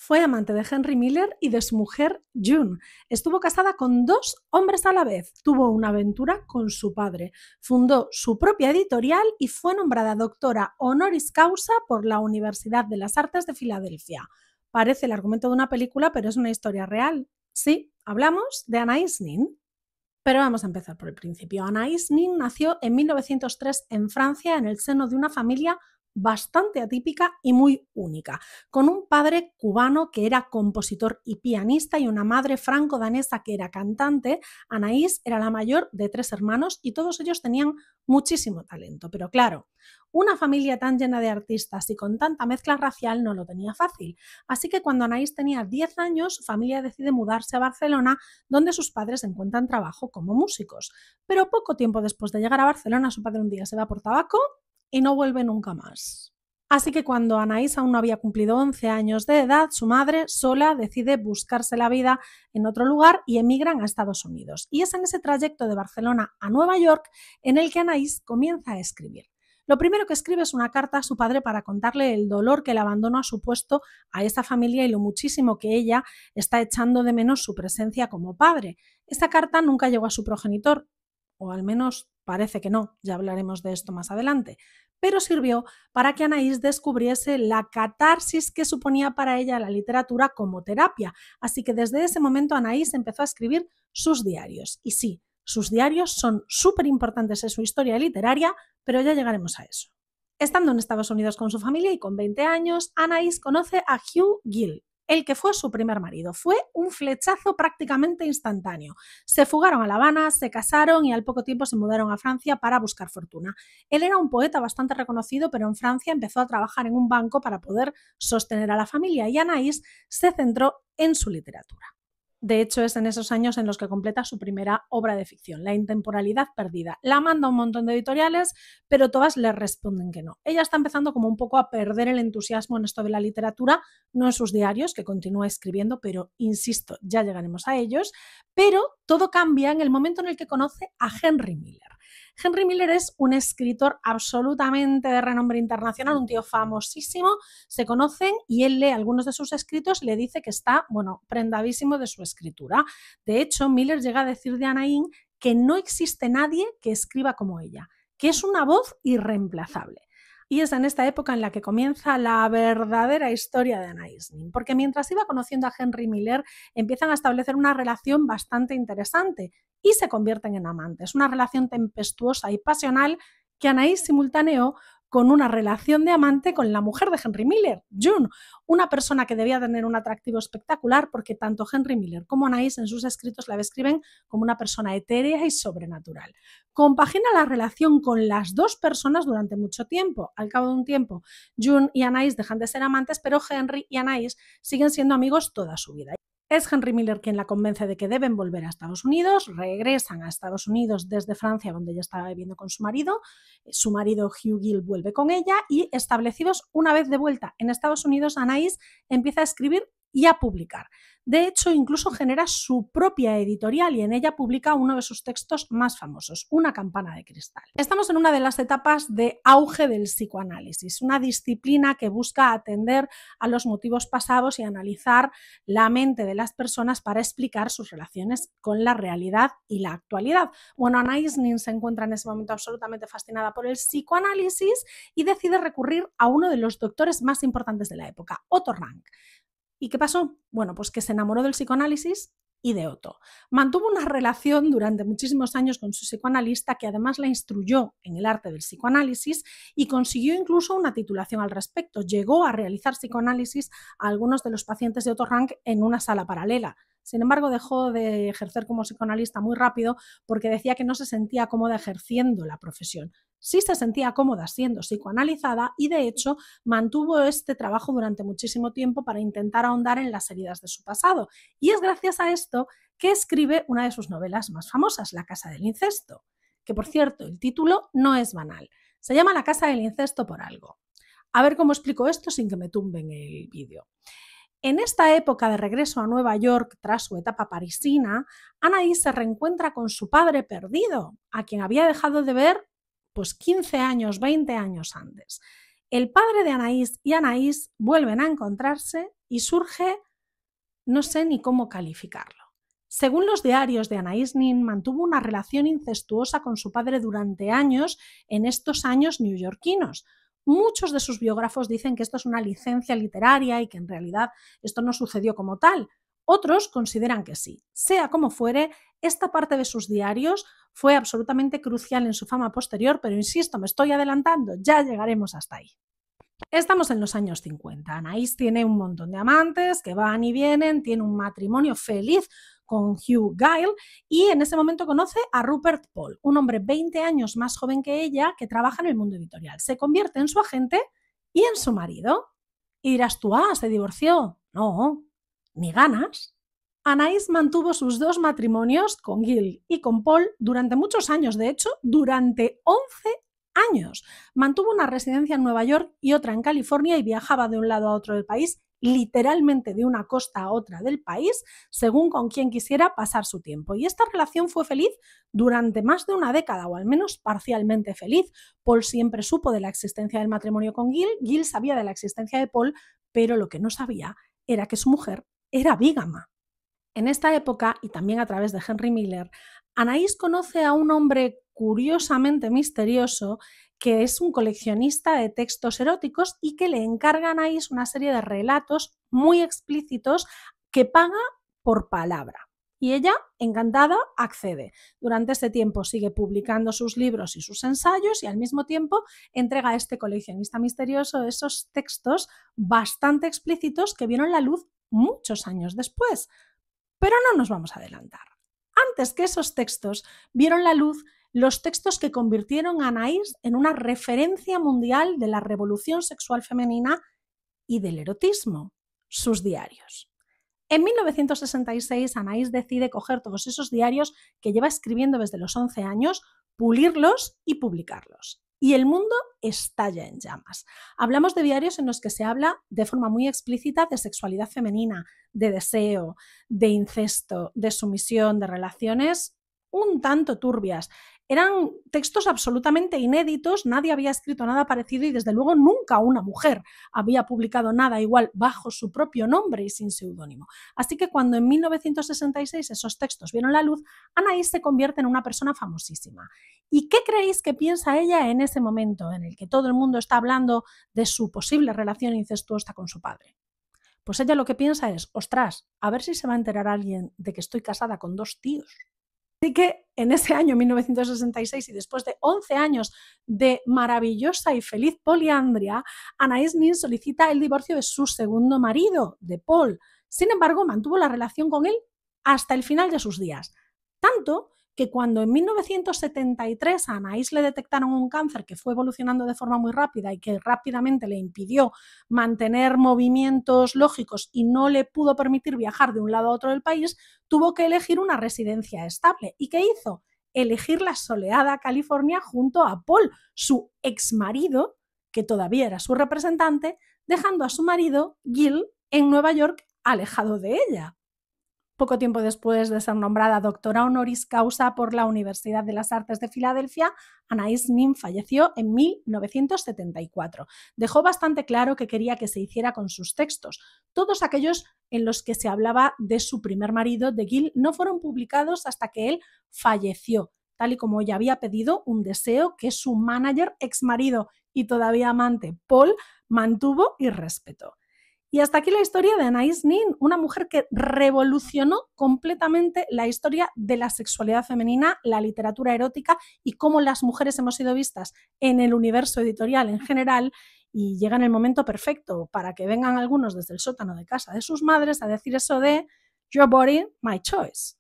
Fue amante de Henry Miller y de su mujer June. Estuvo casada con 2 hombres a la vez. Tuvo una aventura con su padre. Fundó su propia editorial y fue nombrada doctora honoris causa por la Universidad de las Artes de Filadelfia. Parece el argumento de una película, pero es una historia real. Sí, hablamos de Anais Nin. Pero vamos a empezar por el principio. Anais Nin nació en 1903 en Francia en el seno de una familia bastante atípica y muy única, con un padre cubano que era compositor y pianista y una madre franco-danesa que era cantante. Anaïs era la mayor de 3 hermanos y todos ellos tenían muchísimo talento, pero claro, una familia tan llena de artistas y con tanta mezcla racial no lo tenía fácil. Así que cuando Anaïs tenía 10 años, su familia decide mudarse a Barcelona, donde sus padres encuentran trabajo como músicos. Pero poco tiempo después de llegar a Barcelona, su padre un día se va por tabaco y no vuelve nunca más. Así que cuando Anaïs aún no había cumplido 11 años de edad, su madre sola decide buscarse la vida en otro lugar y emigran a Estados Unidos. Y es en ese trayecto de Barcelona a Nueva York en el que Anaïs comienza a escribir. Lo primero que escribe es una carta a su padre para contarle el dolor que el abandono ha supuesto a esa familia y lo muchísimo que ella está echando de menos su presencia como padre. Esta carta nunca llegó a su progenitor, o al menos parece que no, ya hablaremos de esto más adelante, pero sirvió para que Anaïs descubriese la catarsis que suponía para ella la literatura como terapia. Así que desde ese momento Anaïs empezó a escribir sus diarios. Y sí, sus diarios son súper importantes en su historia literaria, pero ya llegaremos a eso. Estando en Estados Unidos con su familia y con 20 años, Anaïs conoce a Hugh Gill, el que fue su primer marido. Fue un flechazo prácticamente instantáneo. Se fugaron a La Habana, se casaron y al poco tiempo se mudaron a Francia para buscar fortuna. Él era un poeta bastante reconocido, pero en Francia empezó a trabajar en un banco para poder sostener a la familia y Anaïs se centró en su literatura. De hecho, es en esos años en los que completa su primera obra de ficción, La intemporalidad perdida. La manda a un montón de editoriales, pero todas le responden que no. Ella está empezando como un poco a perder el entusiasmo en esto de la literatura, no en sus diarios, que continúa escribiendo, pero insisto, ya llegaremos a ellos. Pero todo cambia en el momento en el que conoce a Henry Miller. Henry Miller es un escritor absolutamente de renombre internacional, un tío famosísimo, se conocen y él lee algunos de sus escritos y le dice que está, prendadísimo de su escritura. De hecho, Miller llega a decir de Anaïs que no existe nadie que escriba como ella, que es una voz irreemplazable. Y es en esta época en la que comienza la verdadera historia de Anaïs Nin, porque mientras iba conociendo a Henry Miller, empiezan a establecer una relación bastante interesante y se convierten en amantes. Una relación tempestuosa y pasional que Anaïs simultaneó con una relación de amante con la mujer de Henry Miller, June, una persona que debía tener un atractivo espectacular porque tanto Henry Miller como Anaïs en sus escritos la describen como una persona etérea y sobrenatural. Compagina la relación con las 2 personas durante mucho tiempo. Al cabo de un tiempo, June y Anaïs dejan de ser amantes, pero Henry y Anaïs siguen siendo amigos toda su vida. Es Henry Miller quien la convence de que deben volver a Estados Unidos, regresan a Estados Unidos desde Francia, donde ella estaba viviendo con su marido Hugh Gill vuelve con ella y establecidos una vez de vuelta en Estados Unidos, Anaïs empieza a escribir y a publicar. De hecho, incluso genera su propia editorial y en ella publica uno de sus textos más famosos, Una campana de cristal. Estamos en una de las etapas de auge del psicoanálisis, una disciplina que busca atender a los motivos pasados y analizar la mente de las personas para explicar sus relaciones con la realidad y la actualidad. Bueno, Anaïs Nin se encuentra en ese momento absolutamente fascinada por el psicoanálisis y decide recurrir a uno de los doctores más importantes de la época, Otto Rank. ¿Y qué pasó? Bueno, pues que se enamoró del psicoanálisis y de Otto. Mantuvo una relación durante muchísimos años con su psicoanalista que además la instruyó en el arte del psicoanálisis y consiguió incluso una titulación al respecto. Llegó a realizar psicoanálisis a algunos de los pacientes de Otto Rank en una sala paralela. Sin embargo, dejó de ejercer como psicoanalista muy rápido porque decía que no se sentía cómoda ejerciendo la profesión. Sí se sentía cómoda siendo psicoanalizada y, de hecho, mantuvo este trabajo durante muchísimo tiempo para intentar ahondar en las heridas de su pasado. Y es gracias a esto que escribe una de sus novelas más famosas, La casa del incesto, que, por cierto, el título no es banal. Se llama La casa del incesto por algo. A ver cómo explico esto sin que me tumben el vídeo. En esta época de regreso a Nueva York, tras su etapa parisina, Anaïs se reencuentra con su padre perdido, a quien había dejado de ver 15 años, 20 años antes. El padre de Anaïs y Anaïs vuelven a encontrarse y surge, no sé ni cómo calificarlo. Según los diarios de Anaïs Nin, mantuvo una relación incestuosa con su padre durante años en estos años neoyorquinos. Muchos de sus biógrafos dicen que esto es una licencia literaria y que en realidad esto no sucedió como tal. Otros consideran que sí. Sea como fuere, esta parte de sus diarios fue absolutamente crucial en su fama posterior, pero insisto, me estoy adelantando, ya llegaremos hasta ahí. Estamos en los años 50. Anaïs tiene un montón de amantes que van y vienen, tiene un matrimonio feliz con Hugh Gyle y en ese momento conoce a Rupert Paul, un hombre 20 años más joven que ella que trabaja en el mundo editorial. Se convierte en su agente y en su marido. Y dirás tú, ¿se divorció? No, ni ganas. Anaïs mantuvo sus dos matrimonios con Gil y con Paul durante muchos años, de hecho, durante 11 años. Mantuvo una residencia en Nueva York y otra en California y viajaba de un lado a otro del país, literalmente de una costa a otra del país, según con quien quisiera pasar su tiempo. Y esta relación fue feliz durante más de una década, o al menos parcialmente feliz. Paul siempre supo de la existencia del matrimonio con Gil, Gil sabía de la existencia de Paul, pero lo que no sabía era que su mujer era bígama. En esta época, y también a través de Henry Miller, Anaïs conoce a un hombre curiosamente misterioso que es un coleccionista de textos eróticos y que le encarga a Anaïs una serie de relatos muy explícitos que paga por palabra. Y ella, encantada, accede. Durante este tiempo sigue publicando sus libros y sus ensayos y al mismo tiempo entrega a este coleccionista misterioso esos textos bastante explícitos que vieron la luz muchos años después. Pero no nos vamos a adelantar. Antes que esos textos vieron la luz los textos que convirtieron a Anaïs en una referencia mundial de la revolución sexual femenina y del erotismo, sus diarios. En 1966, Anaïs decide coger todos esos diarios que lleva escribiendo desde los 11 años, pulirlos y publicarlos. Y el mundo estalla en llamas. Hablamos de diarios en los que se habla de forma muy explícita de sexualidad femenina, de deseo, de incesto, de sumisión, de relaciones un tanto turbias. Eran textos absolutamente inéditos, nadie había escrito nada parecido y desde luego nunca una mujer había publicado nada igual bajo su propio nombre y sin seudónimo. Así que cuando en 1966 esos textos vieron la luz, Anaïs se convierte en una persona famosísima. ¿Y qué creéis que piensa ella en ese momento en el que todo el mundo está hablando de su posible relación incestuosa con su padre? Pues ella lo que piensa es, ostras, a ver si se va a enterar alguien de que estoy casada con dos tíos. Así que en ese año 1966 y después de 11 años de maravillosa y feliz poliandria, Anaïs Nin solicita el divorcio de su segundo marido, de Paul. Sin embargo, mantuvo la relación con él hasta el final de sus días. Tanto que cuando en 1973 a Anaïs le detectaron un cáncer que fue evolucionando de forma muy rápida y que rápidamente le impidió mantener movimientos lógicos y no le pudo permitir viajar de un lado a otro del país, tuvo que elegir una residencia estable. ¿Y qué hizo? Elegir la soleada California junto a Paul, su exmarido, que todavía era su representante, dejando a su marido, Gil, en Nueva York, alejado de ella. Poco tiempo después de ser nombrada doctora honoris causa por la Universidad de las Artes de Filadelfia, Anaïs Nin falleció en 1974. Dejó bastante claro que quería que se hiciera con sus textos. Todos aquellos en los que se hablaba de su primer marido, de Gil, no fueron publicados hasta que él falleció, tal y como ella había pedido, un deseo que su manager, exmarido y todavía amante, Paul, mantuvo y respetó. Y hasta aquí la historia de Anaïs Nin, una mujer que revolucionó completamente la historia de la sexualidad femenina, la literatura erótica y cómo las mujeres hemos sido vistas en el universo editorial en general. Y llega en el momento perfecto para que vengan algunos desde el sótano de casa de sus madres a decir eso de Your body, my choice.